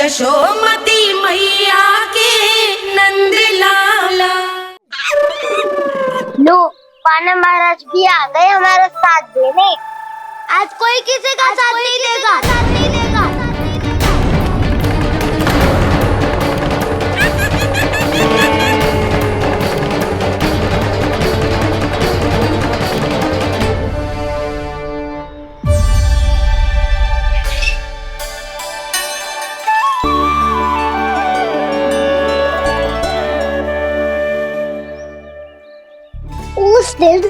यशोमती मैया के नंद लाला। लो, पाना महाराज भी आ गए हमारा साथ देने। आज कोई किसी का साथ नहीं देगा। उस दिन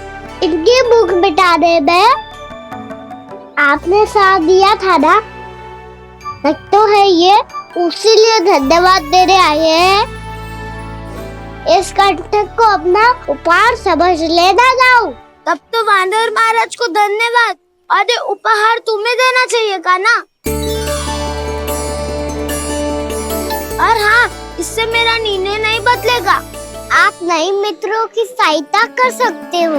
इनकी भूख मिटाने में आपने साथ दिया था ना, लगता है ये उसी लिए धन्यवाद देने आए हैं। इस कंटक को अपना उपहार समझ लेना जाओ। तब तो वानर महाराज को धन्यवाद और उपहार तुम्हें देना चाहिए का ना। और हाँ, इससे मेरा निर्णय नहीं बदलेगा। आप नए मित्रों की सहायता कर सकते हो,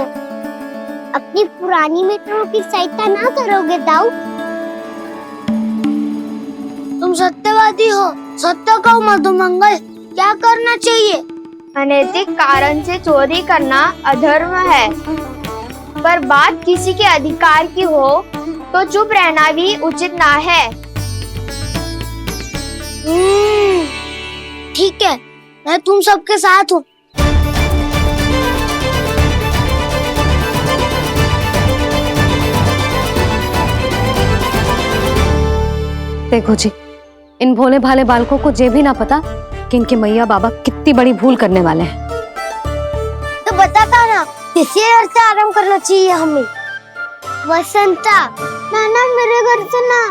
अपनी पुरानी मित्रों की सहायता ना करोगे दाऊ। तुम सत्यवादी हो, सत्य कहो मधुमंगल, क्या करना चाहिए? अनैतिक कारण से चोरी करना अधर्म है, पर बात किसी के अधिकार की हो तो चुप रहना भी उचित ना है। ठीक है, मैं तुम सबके साथ हूँ। देखो जी, इन भोले भाले बालकों को ये भी ना पता कि इनके मैया बाबा कितनी बड़ी भूल करने वाले हैं। तो बताता ना, किसी घर से आराम करना चाहिए हमें। वसंता, नाना मेरे घर से ना।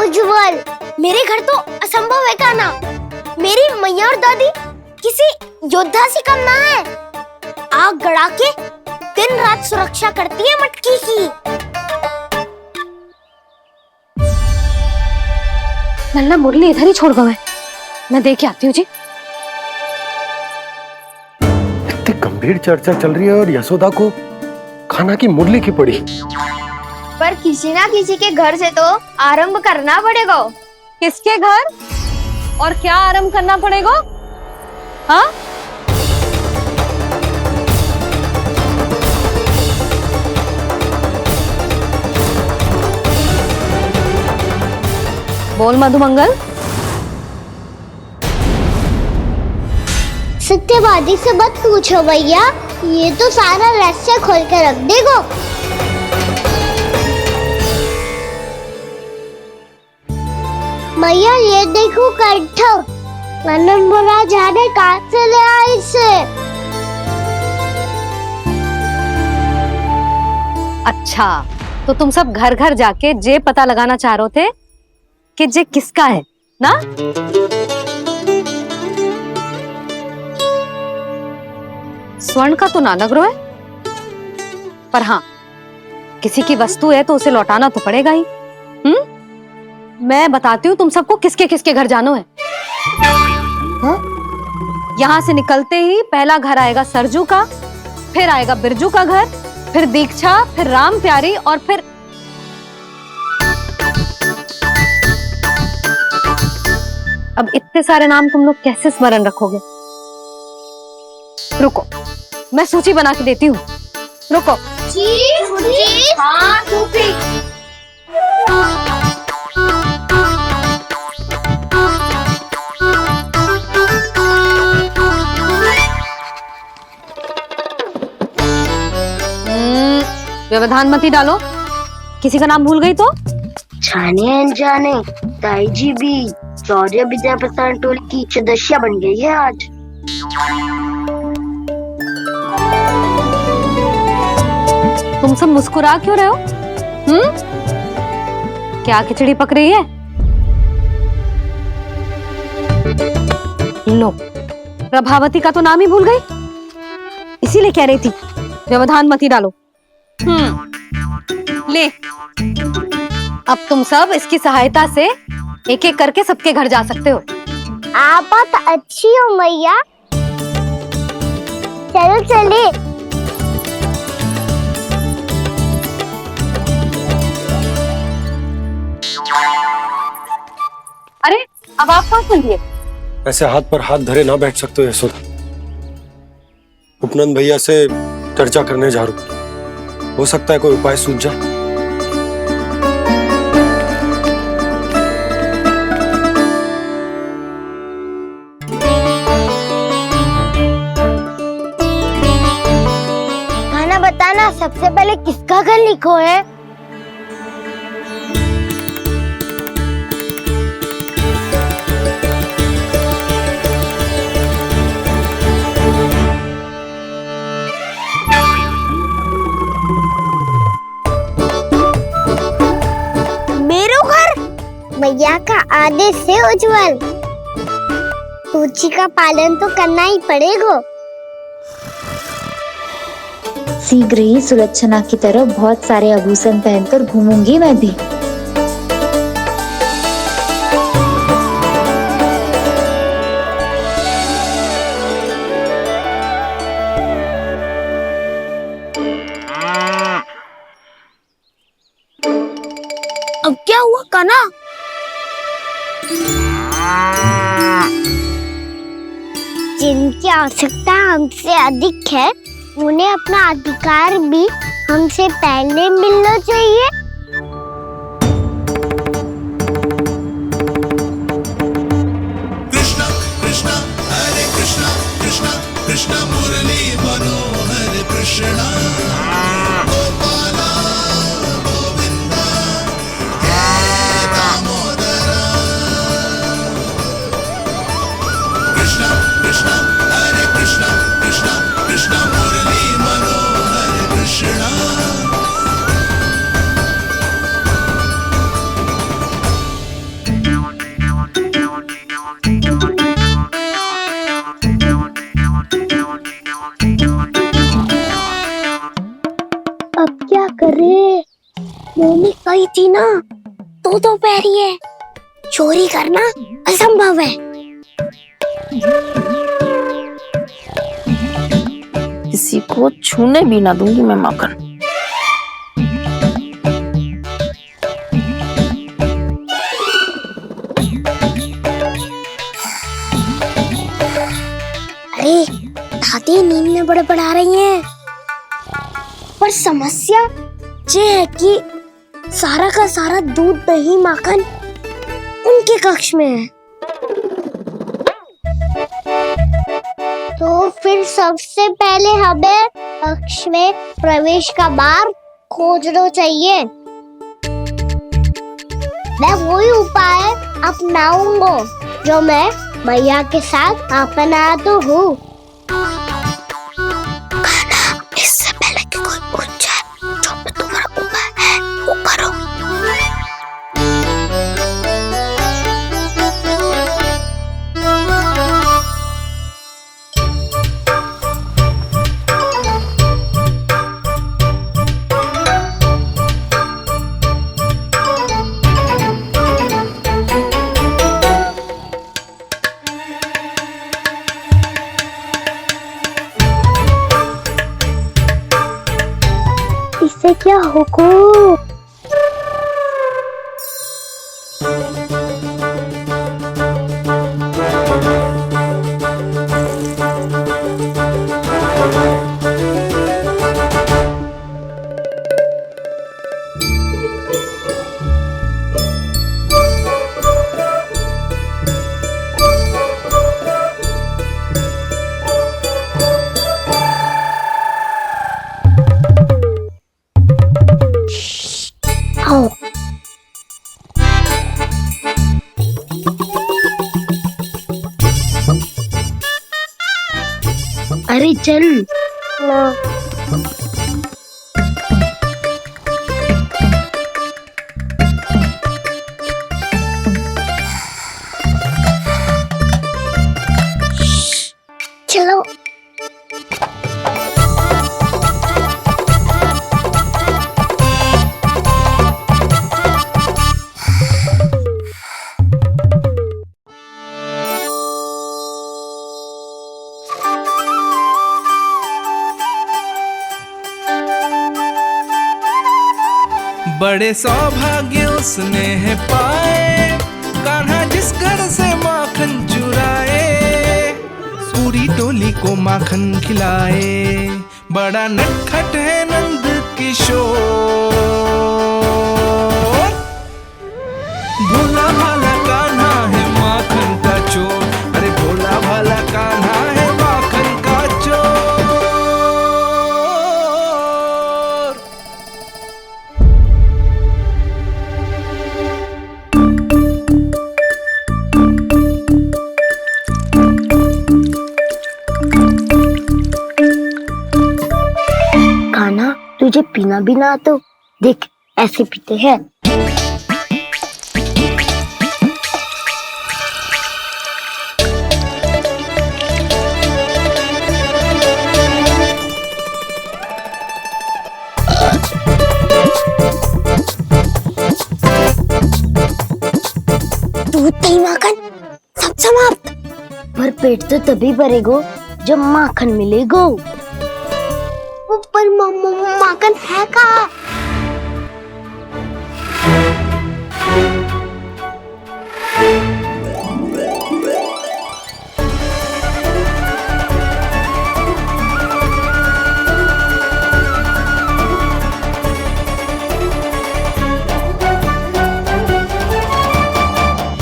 उज्जवल, मेरे घर तो असंभव है का ना। मेरी मैया और दादी किसी योद्धा से कम ना है। आग गड़ा के दिन रात सुरक्षा करती है मटकी की। नल्ला मुरली इधर ही छोड़ गए, मैं देख के आती हूँ जी। इतनी गंभीर चर्चा चल रही है और यशोदा को खाना की मुरली की पड़ी। पर किसी ना किसी के घर से तो आरंभ करना पड़ेगा। किसके घर और क्या आरंभ करना पड़ेगा? हाँ, बोल मधुमंगल। सत्यवादी से मत पूछो भैया, ये तो सारा रहस्य खोल के रख देगो। भैया ये देखो कंठ, नंदन बुरा जाने कहाँ से ले आए इसे। अच्छा, तो तुम सब घर घर जाके जे पता लगाना चाह रहे थे कि जे किसका है ना? स्वर्ण का तो ना लग रहा है, पर हाँ, किसी की वस्तु है तो उसे लौटाना तो पड़ेगा ही। मैं बताती हूँ तुम सबको किसके किसके घर जाना है। यहाँ से निकलते ही पहला घर आएगा सरजू का, फिर आएगा बिरजू का घर, फिर दीक्षा, फिर राम प्यारी और फिर अब इतने सारे नाम तुम लोग कैसे स्मरण रखोगे? रुको, मैं सूची बना के देती हूँ। रुको। हाँ, व्यवधान मत ही डालो, किसी का नाम भूल गई तो? जाने अनजाने ताई जी भी शौर्य विद्या प्रसारण टोली की सदस्य बन गई है आज। तुम सब मुस्कुरा क्यों रहे हो? क्या खिचड़ी पक रही है? लो, प्रभावती का तो नाम ही भूल गई, इसीलिए कह रही थी व्यवधान मत ही डालो। ले, अब तुम सब इसकी सहायता से एक एक करके सबके घर जा सकते हो। आप बात अच्छी हो मैया, चलो चले। अरे अब आप कहाँ सुनिए? ऐसे हाथ पर हाथ धरे ना बैठ सकते हो यशोदा। उपनंद भैया से चर्चा करने जा रहा हूं, हो सकता है कोई उपाय सूझ जाए। खाना बताना, सबसे पहले किसका घर लिखो है? भैया का आदेश से उज्जवल, सूची का पालन तो करना ही पड़ेगा। शीघ्र ही सुलक्षणा की तरह बहुत सारे आभूषण पहनकर घूमूंगी मैं भी। अब क्या हुआ कान्हा? जिनकी आवश्यकता हमसे अधिक है, उन्हें अपना अधिकार भी हमसे पहले मिलना चाहिए। कृष्णा कृष्णा हरे कृष्णा कृष्णा कृष्णा मुरली मनोहर कृष्णा गोपाला गोविंदा हे दामोदरा। कृष्णा कृष्णा हरे कृष्णा कृष्णा कृष्णा मुरली मनोहर कृष्णा। अब क्या करे? मैंने कही थी ना, तो पैरी है, चोरी करना असंभव है। किसी को छूने भी ना दूंगी मैं माखन। अरे दादी नींद में बड़बड़ा रही हैं, पर समस्या ये है कि सारा का सारा दूध दही माखन उनके कक्ष में है। तो फिर सबसे पहले हमें कक्ष में प्रवेश का मार्ग खोजना चाहिए। मैं वही उपाय अपनाऊंगा जो मैं मैया के साथ अपना तो हूँ। इससे पहले कि कोई पूछ जाए, जो भी तुम्हारा उपाय है वो करो। इससे क्या होगा? अरे चल ना। चलो बड़े सौभाग्य उसने है पाए, कान्हा जिसको पूरी टोली को माखन खिलाए। बड़ा नटखट है नंद किशोर, भोला भाला कान्हा है माखन का चोर। अरे भोला भाला कान्हा है माखन का चोर। कान्हा, तुझे पीना भी ना तो देख ऐसे पीते हैं। दूध दही माखन सब समाप्त। पर पेट तो तभी भरेगो जब माखन मिलेगो। पर माखन है कहाँ?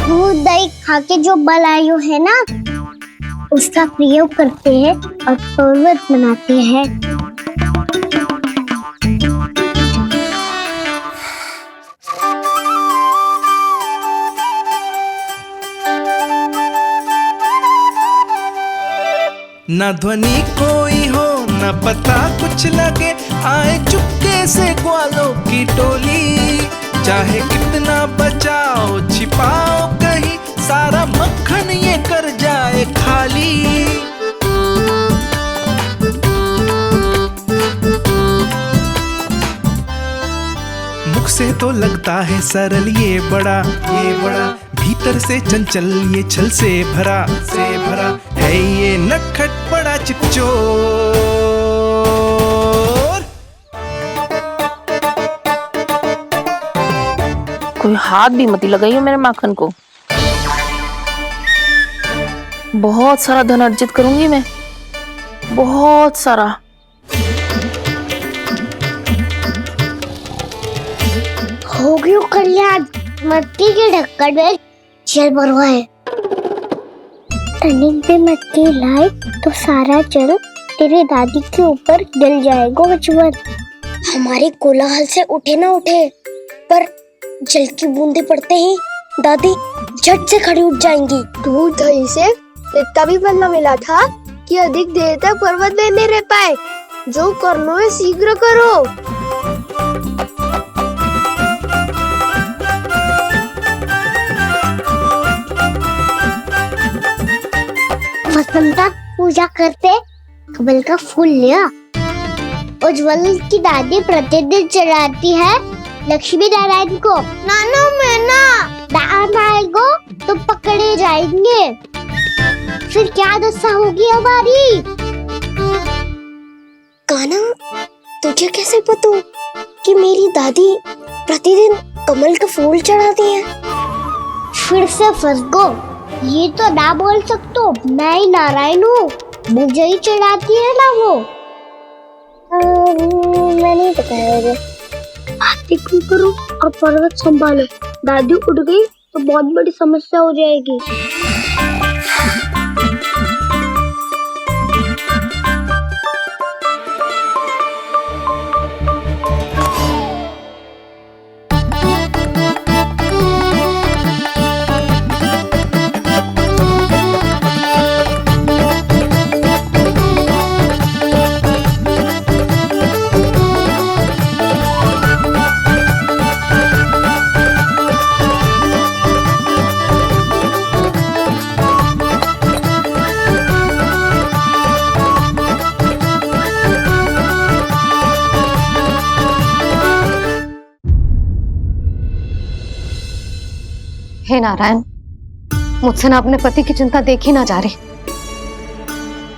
दूध दही खा के जो बलायु है ना, उसका प्रयोग करते हैं और पर्वत बनाते हैं। न ध्वनि कोई हो न पता कुछ लगे, आए चुपके से ग्वालों की टोली। चाहे कितना बचाओ छिपाओ कहीं, सारा मक्खन ये कर जाए खाली। मुख से तो लगता है सरल ये बड़ा भीतर से चंचल ये छल से भरा है ये नटखट बड़ा चिकचोर। कोई हाथ भी मत लगाइयो मेरे माखन को। बहुत सारा धन अर्जित करूंगी मैं, बहुत सारा। हो गयो कल्याण, मट्टी के ढक्कन में जल भरवा है। टनिक पे मट्टी लाए तो सारा जल तेरी दादी के ऊपर गिर जाएगा बचवन। हमारे कोलाहल से उठे ना उठे, पर जल की बूंदे पड़ते ही दादी झट से खड़ी उठ जाएंगी। दूध दही से इतना भी बनना मिला था कि अधिक देर तक पर्वत में नहीं रह पाए। जो करना है शीघ्र करो। वसंता पूजा करते कमल का फूल लिया। उज्जवल की दादी प्रतिदिन चढ़ाती है लक्ष्मी नारायण को। नानो मैं ना दान आएगो तो पकड़े जाएंगे। फिर क्या दशा होगी हमारी? कान्हा, तुझे कैसे पता कि मेरी दादी प्रतिदिन कमल का फूल चढ़ाती है? फिर से फंस गो। ये तो ना बोल सकतो, मैं ही नारायण हूँ, मुझे ही चढ़ाती है ना वो। मैं नहीं बताया। बातें क्यों करो और पर्वत संभालो। दादी उठ गई तो बहुत बड़ी समस्या हो जाएगी। हे नारायण, मुझसे ना अपने पति की चिंता देखी ना जा रही।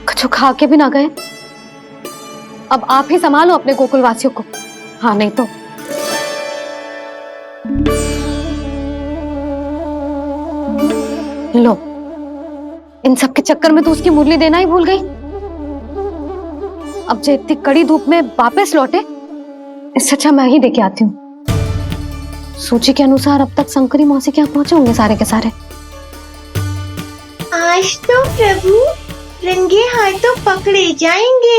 कुछ खा के भी ना गए। अब आप ही संभालो अपने गोकुलवासियों को। हाँ, नहीं तो लो इन सब के चक्कर में तो उसकी मुरली देना ही भूल गई। अब जो इतनी कड़ी धूप में वापस लौटे, इससे अच्छा मैं ही देके आती हूँ। सूची के अनुसार अब तक शंकरी मौसी के यहाँ पहुंचे होंगे सारे के सारे। आज तो प्रभु रंगे हाथों पकड़े जाएंगे।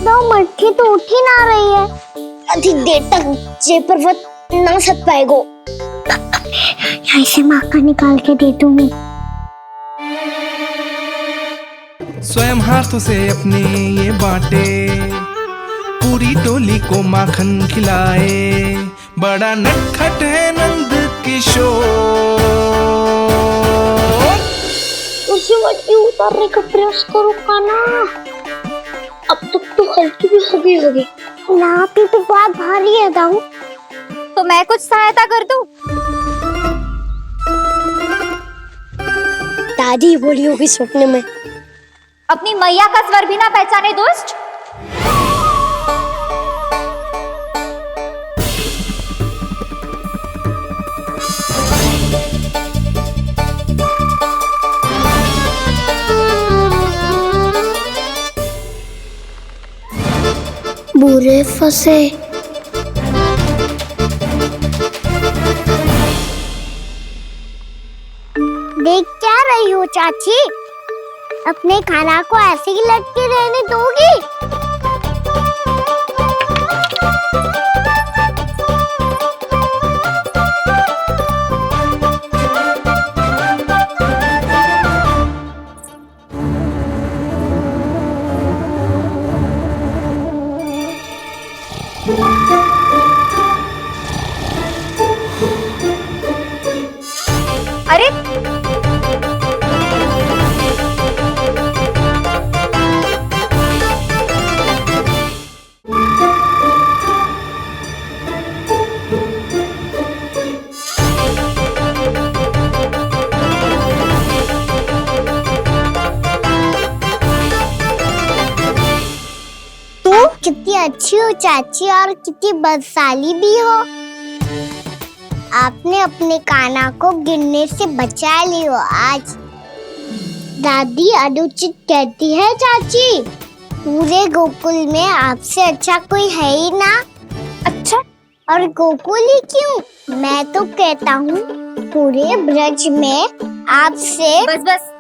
दो मटकी तो उठ ही ना रही है। अधिक देर तक जे पर्वत ना सक पाएगो। यहाँ से माखन निकाल के दे दूंगी। स्वयं हाथों से अपने ये बांटे, पूरी टोली को माखन खिलाए। बड़ा नटखट है नंद किशोर। उसी मटकी उतारने का प्रयास करो काना। अब तक तो हल्की भी होगी। लाठी तो बहुत भारी है दाऊ। तो मैं कुछ सहायता कर दूं? दादी बोली होगी सपने में। अपनी मैया का स्वर भी ना पहचाने दुष्ट। बुरे फंसे। देख क्या रही हो चाची? अपने खाना को ऐसे ही लटके रहने दोगी? अरे तुम कितनी अच्छी हो चाची और कितनी बदसाली भी हो। आपने अपने काना को गिरने से बचा ली हो आज। दादी अनुचित कहती है चाची, पूरे गोकुल में आपसे अच्छा कोई है ही ना। अच्छा, और गोकुल ही क्यों, मैं तो कहता हूँ पूरे ब्रज में आपसे। बस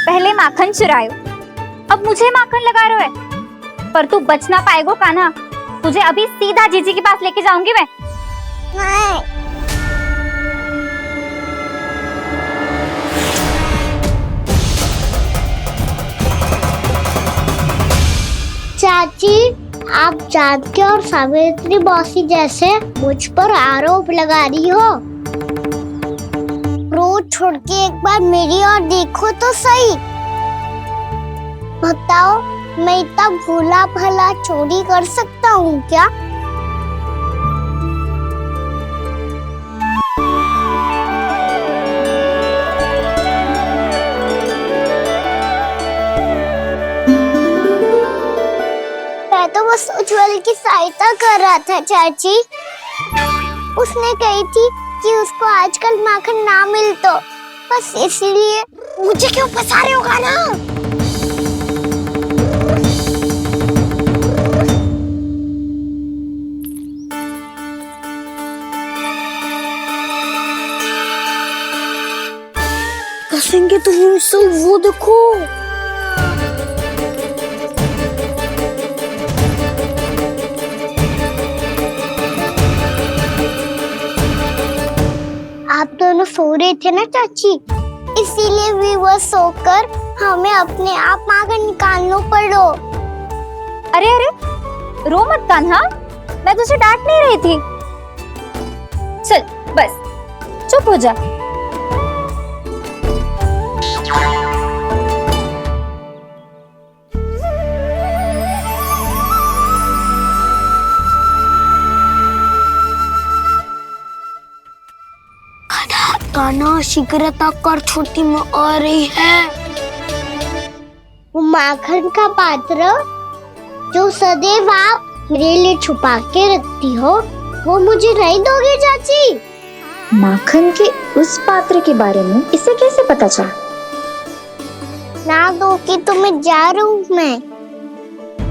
पहले माखन चुरायो, अब मुझे माखन लगा रहे हो। पर तू बच ना पाएगो कान्हा। तुझे अभी सीधा जीजी के पास लेके जाऊंगी मैं। नहीं। चाची, आप जानकी और सावित्री मौसी जैसे मुझ पर आरोप लगा रही हो। रोज छोड़ के एक बार मेरी ओर देखो तो सही। बताओ, मैं इतना भोला भला चोरी कर सकता हूँ क्या? मैं तो बस उज्जवल की सहायता कर रहा था चाची। उसने कही थी कि उसको आजकल माखन ना मिल तो बस इसलिए। मुझे क्यों फंसा रहे होगा ना? कसेंगे तो मुझसे, वो देखो। आप दोनों सो रहे थे ना चाची, इसीलिए विवश सोकर हमें अपने आप माखन निकालना पड़ो। अरे रो मत कान्हा, मैं तुझे डांट नहीं रही थी। चल बस चुप हो जा। कान्हा शीघ्रता कर छोटी में आ रही है। वो माखन का पात्र जो सदैव आप मेरे लिए छुपा के रखती हो, वो मुझे नहीं दोगे चाची? माखन के उस पात्र के बारे में इसे कैसे पता चला? ना दोगी तो मैं जा रहा हूँ मैं।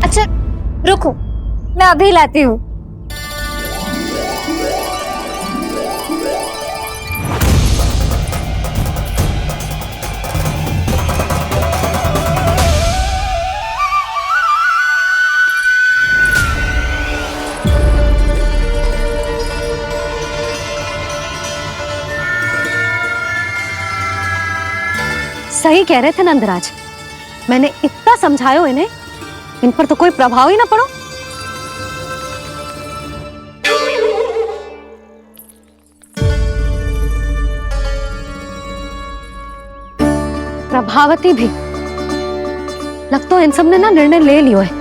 अच्छा रुको, मैं अभी लाती हूँ। सही कह रहे थे नंदराज, मैंने इतना समझायो इन्हें, इन पर तो कोई प्रभाव ही ना पड़ो। प्रभावती भी लग तो इन सब ने ना निर्णय ले लियो है।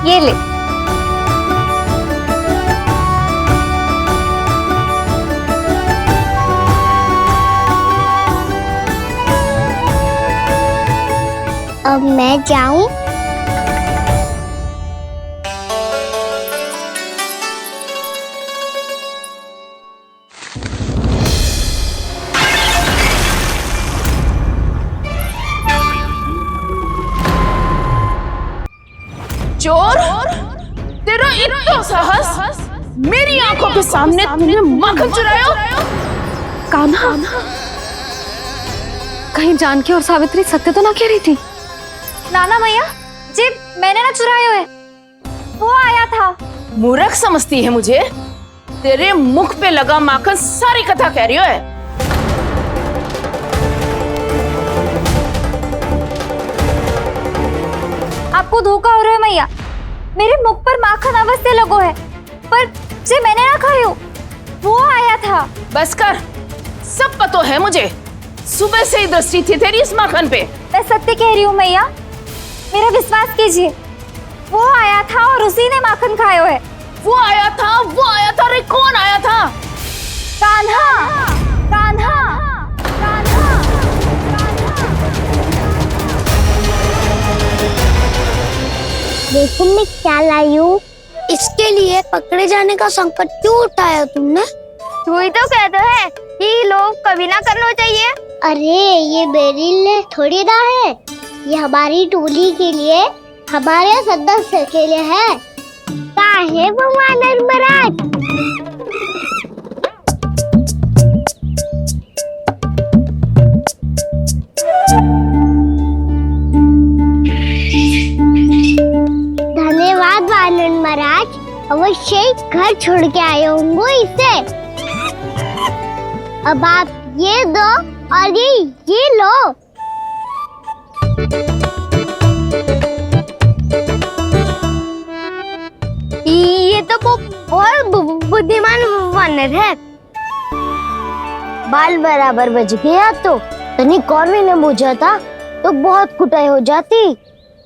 ये ले। अब मैं जाऊं? चोर, तेरा इतना साहस! मेरी आंखों के सामने तुमने माखन चुराया? कान्हा, कहीं जानकी और सावित्री सत्य तो ना कह रही थी? नाना मैया जी, मैंने ना चुरायो है, वो आया था। मूर्ख समझती है मुझे? तेरे मुख पे लगा माखन सारी कथा कह रही है। आपको धोखा हो रहा है मैया, मेरे मुख पर माखन अवश्य लगो है, पर जे मैंने ना खायो, वो आया था। बस कर, सब पता है मुझे। सुबह से ही दृष्टि थी तेरी इस माखन पे। मैं सत्य कह रही हूँ मैया, मेरा विश्वास कीजिए, वो आया था और उसी ने माखन खायो है। वो आया था। अरे कौन आया था? कान्हा, कान्हा, कान्हा। देखो मैं क्या लाई हूँ। इसके लिए पकड़े जाने का संकट क्यों उठाया तुमने? तू ही तो कहता है कि लोग कभी ना करना चाहिए। अरे ये मेरे लिए थोड़ी ना है, ये हमारी टोली के लिए, हमारे सदस्य के लिए है। काहे भगवान महाराज? धन्यवाद वानर महाराज, अवश्य घर छोड़ के आए होंगे इसे। अब आप ये दो और ये लो। ये तो बहुत बुद्धिमान वानर है। बाल बराबर बज गया तो तनिक और भी न बुझा था तो बहुत कुटाई हो जाती।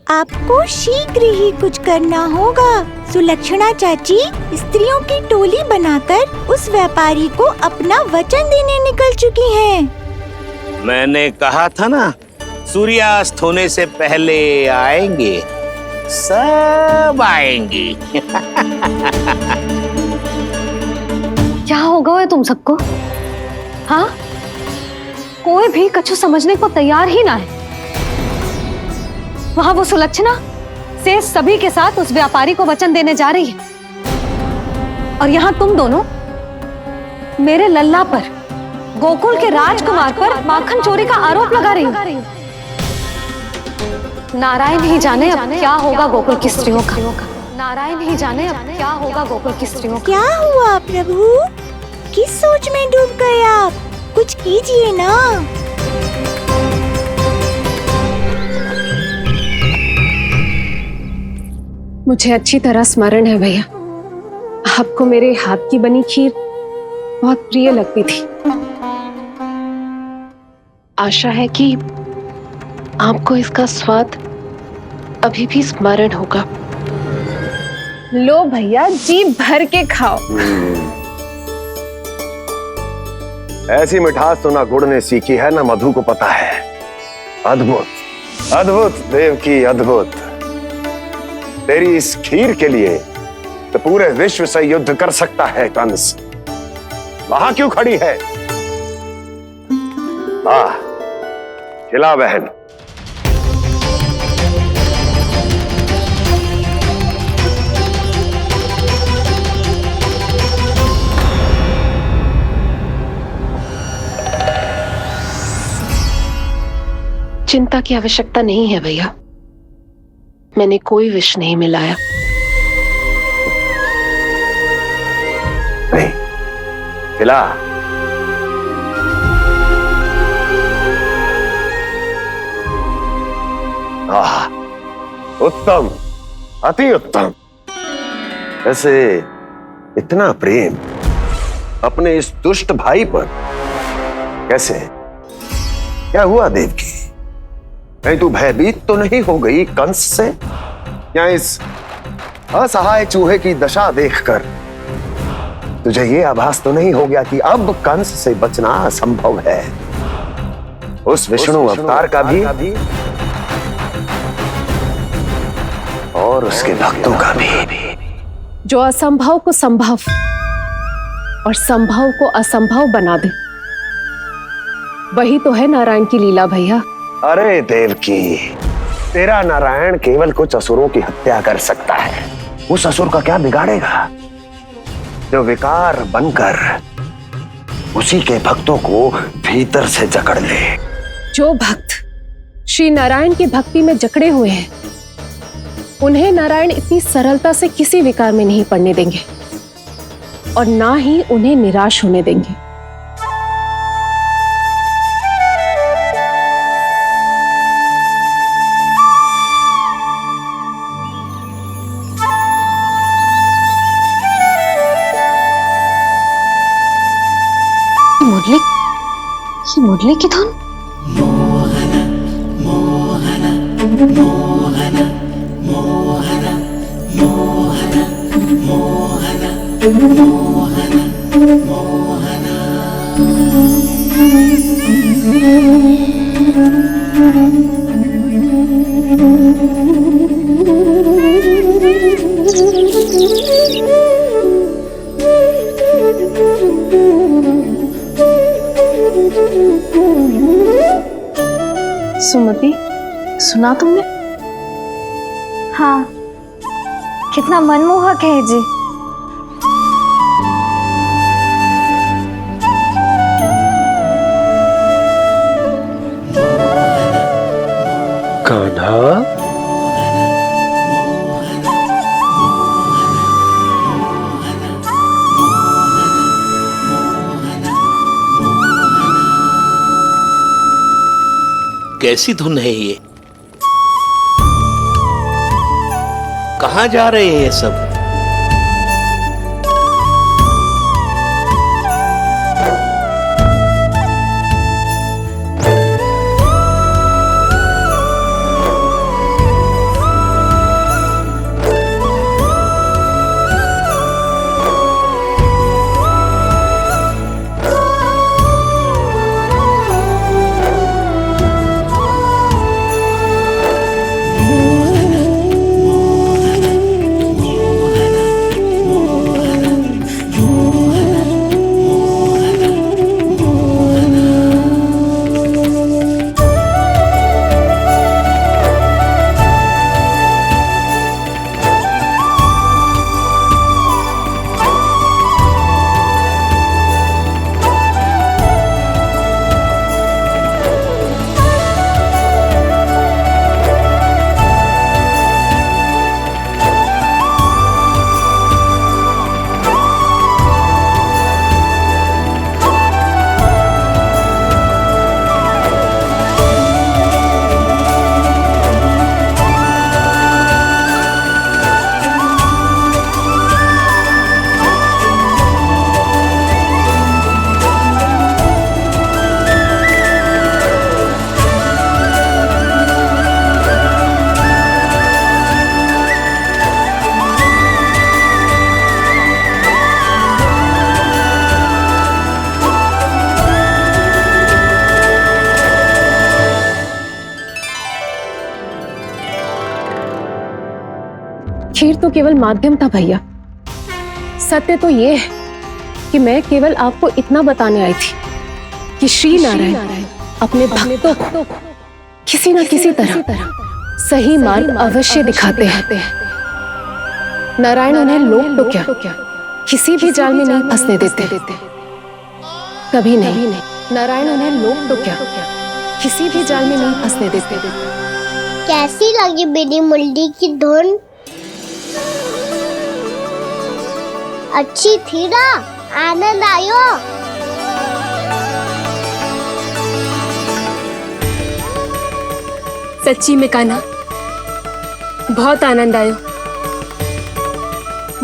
आपको शीघ्र ही कुछ करना होगा। सुलक्षणा चाची स्त्रियों की टोली बनाकर उस व्यापारी को अपना वचन देने निकल चुकी हैं। मैंने कहा था ना, सूर्यास्त होने से पहले आएंगे, सब आएंगी। क्या होगा है तुम सबको? हाँ, कोई भी कछु समझने को तैयार ही ना है। वहां वो सुलक्षणा से सभी के साथ उस व्यापारी को वचन देने जा रही है, और यहाँ तुम दोनों मेरे लल्ला पर, गोकुल के राजकुमार पर माखन चोरी का आरोप लगा रही हो। नारायण ही जाने अब क्या होगा गोकुल की स्त्रियों का। नारायण ही जाने अब क्या होगा गोकुल की स्त्रियों का। क्या हुआ प्रभु? किस सोच में डूब गए आप? कुछ कीजिए ना। मुझे अच्छी तरह स्मरण है भैया, आपको मेरे हाथ की बनी खीर बहुत प्रिय लगती थी। आशा है कि आपको इसका स्वाद अभी भी स्मरण होगा। लो भैया, जी भर के खाओ। ऐसी मिठास तो ना गुड़ ने सीखी है ना मधु को पता है। अद्भुत, अद्भुत देवकी, अद्भुत। तेरी इस खीर के लिए तो पूरे विश्व से युद्ध कर सकता है कंस। वहां क्यों खड़ी है? वाह, खिला बहन। चिंता की आवश्यकता नहीं है भैया, मैंने कोई विष नहीं मिलाया। नहीं, खिला। आह, उत्तम, अति उत्तम। वैसे इतना प्रेम अपने इस दुष्ट भाई पर कैसे? क्या हुआ देवकी? कहीं तू भयभीत तो नहीं हो गई कंस से? या इस असहाय चूहे की दशा देखकर तुझे ये आभास तो नहीं हो गया कि अब कंस से बचना असंभव है? उस विष्णु अवतार का भी और उसके भक्तों का भी। जो असंभव को संभव और संभव को असंभव बना दे, वही तो है नारायण की लीला भैया। अरे देवकी, तेरा नारायण केवल कुछ असुरों की हत्या कर सकता है। उस असुर का क्या बिगाड़ेगा जो विकार बनकर उसी के भक्तों को भीतर से जकड़ ले। जो भक्त श्री नारायण की भक्ति में जकड़े हुए हैं, उन्हें नारायण इतनी सरलता से किसी विकार में नहीं पड़ने देंगे और ना ही उन्हें निराश होने देंगे। मुरली की धुन। सुमति, सुना तुमने? हाँ, कितना मनमोहक है जी। कान्हा, कैसी धुन है ये? कहाँ जा रहे हैं ये सब? खीर तो केवल माध्यम था भैया। सत्य तो ये है कि मैं केवल आपको इतना बताने आई थी कि श्री नारायण अपने भक्तों को किसी न किसी तरह सही मार्ग अवश्य दिखाते हैं। नारायण उन्हें लोग तो क्या किसी भी जाल में नहीं फंसने देते, कभी नहीं। नारायण उन्हें लोग तो क्या किसी भी जाल में नहीं फंसने देते। कैसी लगी मेरी मुरली की धुन? अच्छी थी ना? आनंद आयो? सच्ची में कान्हा, बहुत आनंद आयो।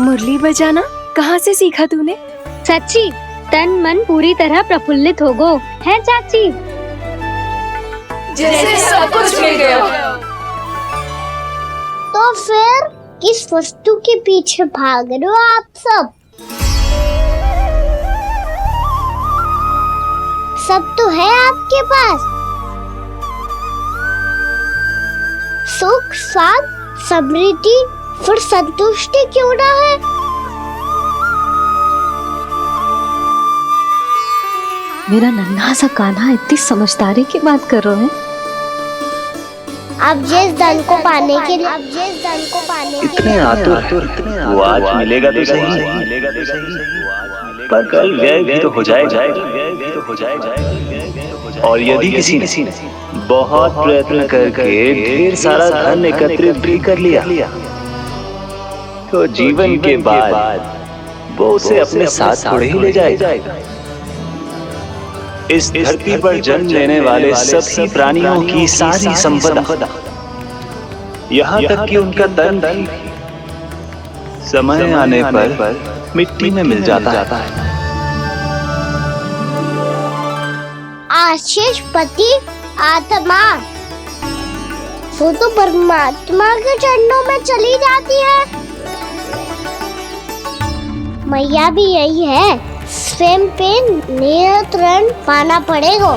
मुरली बजाना कहाँ से सीखा तूने? सच्ची तन मन पूरी तरह प्रफुल्लित हो गो है चाची। जैसे सब कुछ मिल गया। तो फिर किस वस्तु के पीछे भाग रहे हो आप सब? सब तो है आपके पास। सुख, स्वाद, समृद्धि, फिर संतुष्टि क्यों ना है? मेरा नन्हा सा कान्हा इतनी समझदारी की बात कर रहे हैं। अब जिस धन को पाने के लिए इतने आतुर वो आज मिलेगा तो सही, पर कल व्यय भी तो हो जाएगा। और यदि किसी ने बहुत प्रयत्न करके ढेर सारा धन एकत्रित भी कर लिया, तो जीवन के बाद वो उसे अपने साथ थोड़े ही ले जाएगा। इस धरती पर जन्म लेने वाले सभी प्राणियों की सारी संपदा, यहाँ तक कि उनका तन भी समय आने पर मिट्टी में मिल जाता है। आशीष पति आत्मा वो तो परमात्मा के चरणों में चली जाती है। मैया भी यही है, स्वयं पे नियंत्रण पाना पड़ेगा।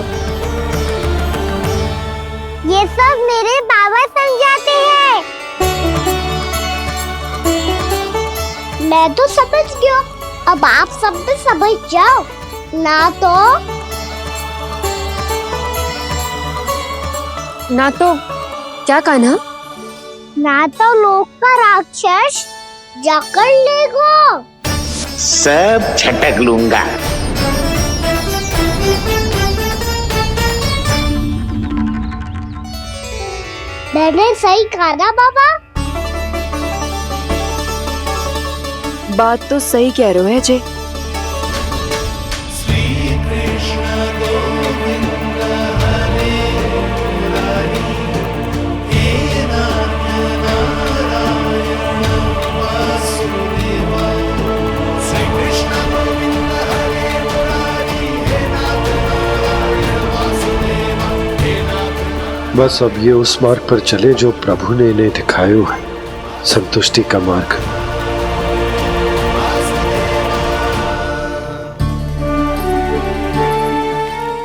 ये सब मेरे बाबा समझाते हैं। मैं तो समझ गया, अब आप सब भी समझ जाओ ना तो क्या कान्हा? ना तो लोक का राक्षस जकड़ लेगो। सब झटक लूंगा। मैंने सही कहा ना बाबा? बात तो सही कह रहे हो है जय। बस अब ये उस मार्ग पर चले जो प्रभु ने इन्हें दिखाया है, संतुष्टि का मार्ग।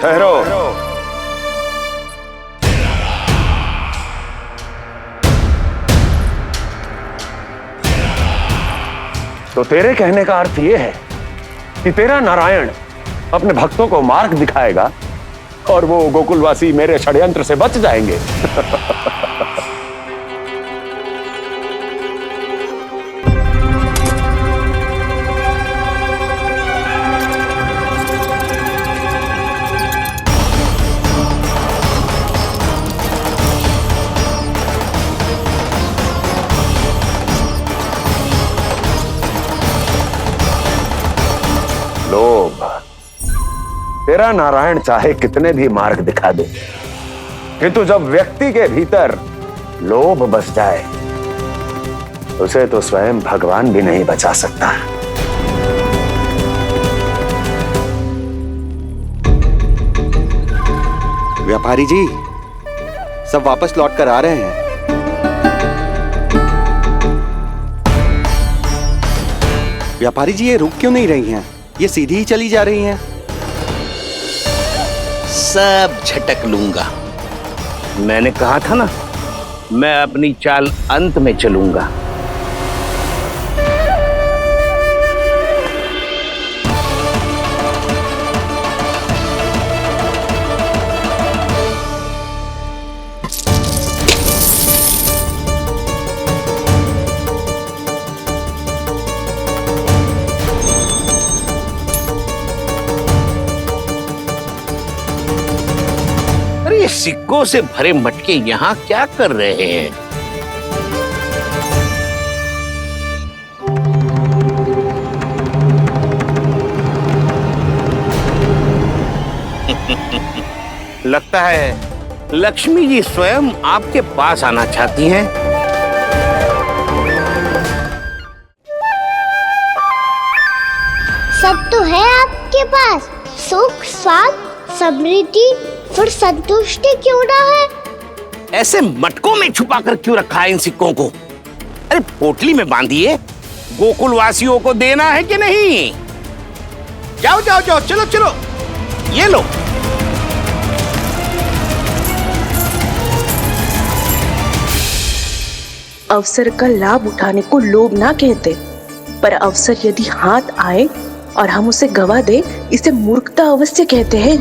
ठहरो। तो तेरे कहने का अर्थ यह है कि तेरा नारायण अपने भक्तों को मार्ग दिखाएगा और वो गोकुलवासी मेरे षड्यंत्र से बच जाएंगे। लोभ। तेरा नारायण चाहे कितने भी मार्ग दिखा दे, किंतु जब व्यक्ति के भीतर लोभ बस जाए, उसे तो स्वयं भगवान भी नहीं बचा सकता। व्यापारी जी, सब वापस लौट कर आ रहे हैं। व्यापारी जी, ये रुक क्यों नहीं रही हैं? ये सीधी ही चली जा रही हैं। सब झटक लूंगा। मैंने कहा था ना, मैं अपनी चाल अंत में चलूंगा। सिक्कों से भरे मटके यहाँ क्या कर रहे हैं? लगता है लक्ष्मी जी स्वयं आपके पास आना चाहती हैं। सब तो है आपके पास, सुख, स्वाद, समृद्धि, फिर संतुष्टि क्यों ना है? ऐसे मटकों में छुपा कर क्यों रखा है इन सिक्कों को? अरे पोटली में बांधिए, गोकुल वासियों को देना है कि नहीं? जाओ जाओ जाओ, चलो चलो, ये लो। अवसर का लाभ उठाने को लोभ ना कहते, पर अवसर यदि हाथ आए और हम उसे गवा दे, इसे मूर्खता अवश्य कहते हैं।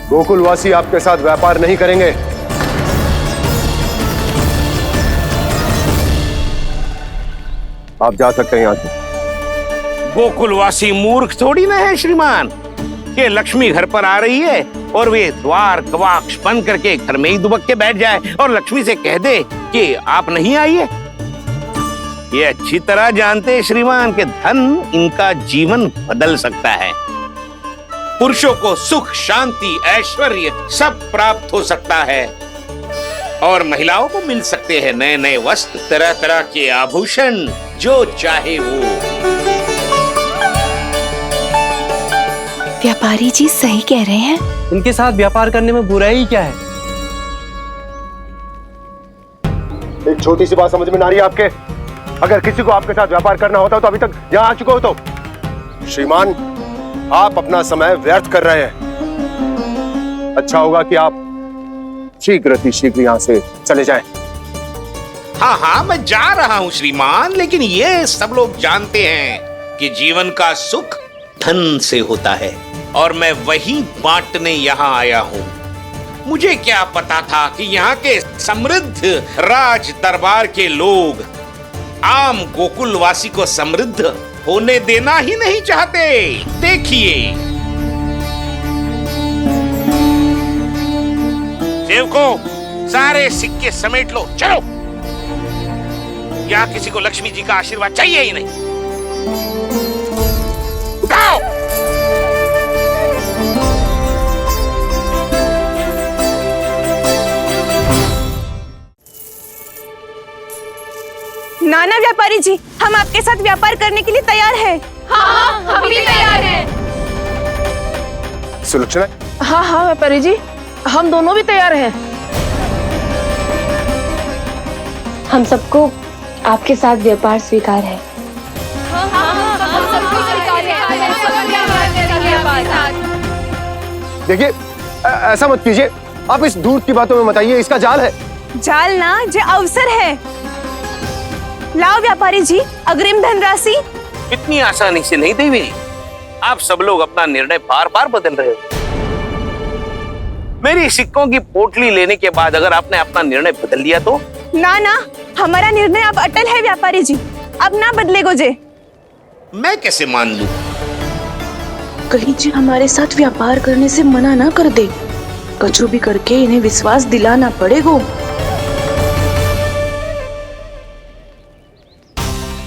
गोकुलवासी आपके साथ व्यापार नहीं करेंगे। आप जा सकते हैं यहाँ से। गोकुलवासी मूर्ख थोड़ी ना है श्रीमान। ये लक्ष्मी घर पर आ रही है और वे द्वार कवाक्ष बंद करके घर में ही दुबक के बैठ जाए और लक्ष्मी से कह दे कि आप नहीं आइए। ये अच्छी तरह जानते हैं श्रीमान कि धन इनका जीवन बदल सकता है। पुरुषों को सुख, शांति, ऐश्वर्य सब प्राप्त हो सकता है और महिलाओं को मिल सकते हैं नए नए वस्त्र, तरह तरह के आभूषण, जो चाहे वो। व्यापारी जी सही कह रहे हैं। इनके साथ व्यापार करने में बुराई क्या है? एक छोटी सी बात समझ में ना रही है आपके? अगर किसी को आपके साथ व्यापार करना होता तो अभी तक यहाँ आ चुके हो। तो श्रीमान, आप अपना समय व्यर्थ कर रहे हैं। अच्छा होगा कि आप शीघ्र यहाँ से चले जाएं। हाँ हाँ, मैं जा रहा हूँ श्रीमान, लेकिन ये सब लोग जानते हैं कि जीवन का सुख धन से होता है और मैं वही बांटने यहाँ आया हूँ। मुझे क्या पता था कि यहाँ के समृद्ध राज दरबार के लोग आम गोकुलवासी को समृद्ध होने देना ही नहीं चाहते। देखिए सेवकों, सारे सिक्के समेट लो, चलो। यहाँ किसी को लक्ष्मी जी का आशीर्वाद चाहिए ही नहीं। उठाओ। नाना व्यापारी जी, हम आपके साथ व्यापार करने के लिए तैयार हैं। हाँ, हम भी तैयार हैं। सुलक्षणा? हाँ हाँ व्यापारी जी, हम दोनों भी तैयार हैं। हम सबको आपके साथ व्यापार स्वीकार है। देखिए, ऐसा मत कीजिए। आप इस दूध की बातों में मत आइए, इसका जाल है। जाल ना, जो अवसर है। लाओ व्यापारी जी, अग्रिम धनराशि। इतनी आसानी से नहीं देवी। आप सब लोग अपना निर्णय बार बार बदल रहे हो। मेरी सिक्कों की पोटली लेने के बाद अगर आपने अपना निर्णय बदल दिया तो? ना ना, हमारा निर्णय अब अटल है व्यापारी जी, अब ना बदलेगो जे। मैं कैसे मान लूं? कहीं जी हमारे साथ व्यापार करने से मना ना कर दे। कचरू भी करके इन्हें विश्वास दिलाना पड़ेगा।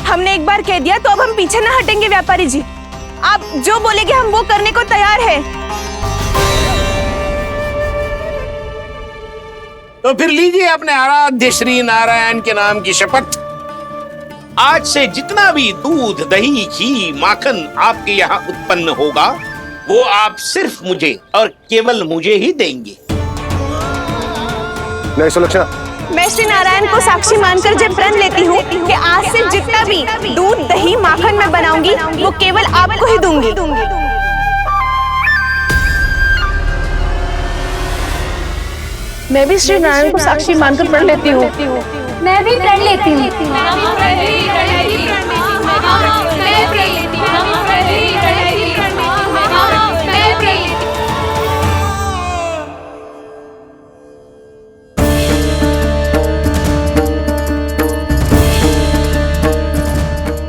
हमने एक बार कह दिया तो अब हम पीछे ना हटेंगे व्यापारी जी। आप जो बोलेंगे हम वो करने को तैयार है। तो फिर लीजिए अपने आराध्य श्री नारायण के नाम की शपथ। आज से जितना भी दूध, दही, घी, माखन आपके यहाँ उत्पन्न होगा वो आप सिर्फ मुझे और केवल मुझे ही देंगे। नहीं सुलक्षणा, मैं श्री नारायण को साक्षी मानकर जब प्रण लेती हूँ कि आज से जितना भी दूध, दही, माखन मैं बनाऊंगी वो केवल आपको ही दूंगी। मैं भी श्री नारायण को साक्षी मानकर प्रण लेती हूँ। मैं भी प्रण लेती हूँ।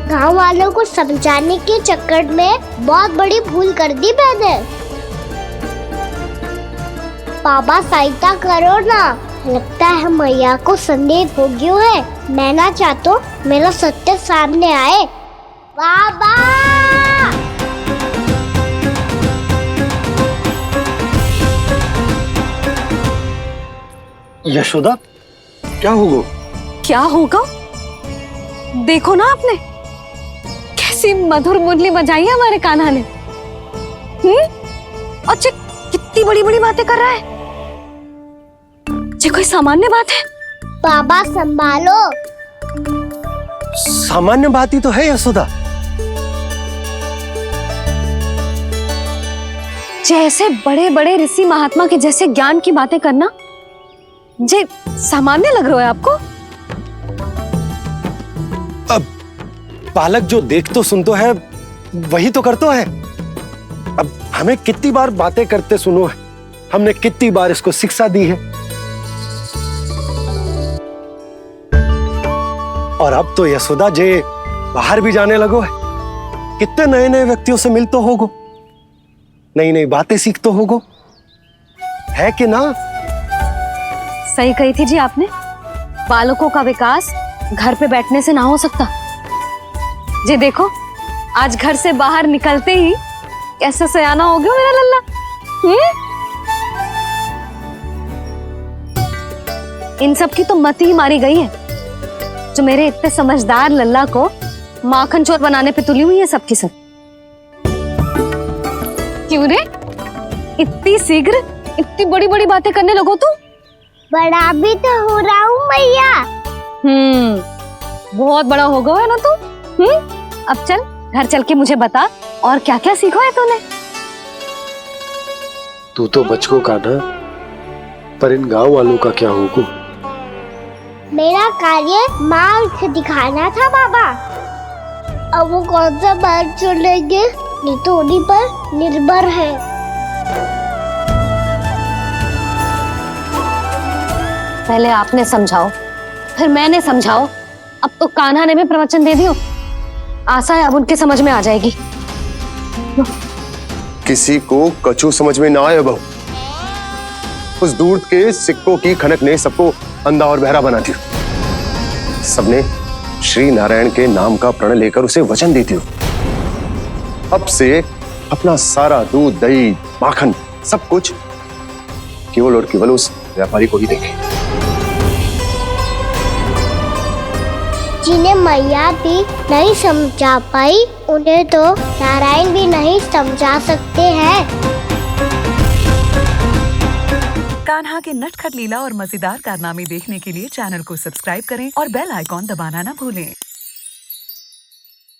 गाँव वालों को समझाने के चक्कर में बहुत बड़ी भूल कर दी मैंने। बाबा सहायता करो ना। लगता है मैया को संदेह हो गया है। मैं ना चाहता मेरा सत्य सामने आए। बाबा यशोदा, क्या होगा? क्या होगा? देखो ना आपने कैसी मधुर मुरली बजाई है हमारे कान्हा ने। और कितनी बड़ी बड़ी बातें कर रहा है। ये कोई सामान्य बात है? बाबा संभालो। सामान्य बात ही तो है यशोदा। जैसे बड़े बड़े ऋषि महात्मा के जैसे ज्ञान की बातें करना जे सामान्य लग रहा है आपको? अब बालक जो देख तो सुन तो है वही तो करतो है। अब हमें कितनी बार बातें करते सुनो है, हमने कितनी बार इसको शिक्षा दी है। और अब तो यशोदा जे बाहर भी जाने लगो है, कितने नए नए व्यक्तियों से मिल तो होगो, नई नई बातें सीख तो होगो, है कि ना? सही कही थी जी आपने। बालकों का विकास घर पे बैठने से ना हो सकता। जी देखो, आज घर से बाहर निकलते ही कैसा सयाना हो गया मेरा लल्ला। इन सब की तो मत ही मारी गई है, जो मेरे इतने समझदार लल्ला को माखन चोर बनाने पे तुली हुई है सबकी सब। क्यों रे, इतनी शीघ्र इतनी बड़ी बड़ी बातें करने लगो तू? बड़ा भी तो हो रहा हूँ मैया। बहुत बड़ा हो गया है ना तू। अब चल घर चल के मुझे बता और क्या क्या सीखा है तूने। तू तो बचको कान्हा, पर इन गांव वालों का क्या होगा? मेरा कार्य मार्ग दिखाना था बाबा। अब वो कौन सा मार्ग चुनेंगे ये तो उन्हीं पर निर्भर है। पहले आपने समझाओ, फिर मैंने समझाओ। अब तो कान्हा ने भी प्रवचन दे दियो। आशा है अब उनके समझ में आ जाएगी। किसी को कछु समझ में ना आए बहू। उस दूर के सिक्कों की खनक ने सबको अंधा और बहरा बना दिया। सबने श्री नारायण के नाम का प्रण लेकर उसे वचन देती हो। अब से अपना सारा दूध, दही, माखन सब कुछ केवल और केवल उस व्यापारी को ही देंगे। जिन्हें मैया भी नहीं समझा पाई, उन्हें तो नारायण भी नहीं समझा सकते हैं। कान्हा के नटखट लीला और मजेदार कारनामे देखने के लिए चैनल को सब्सक्राइब करें और बेल आइकॉन दबाना ना भूलें।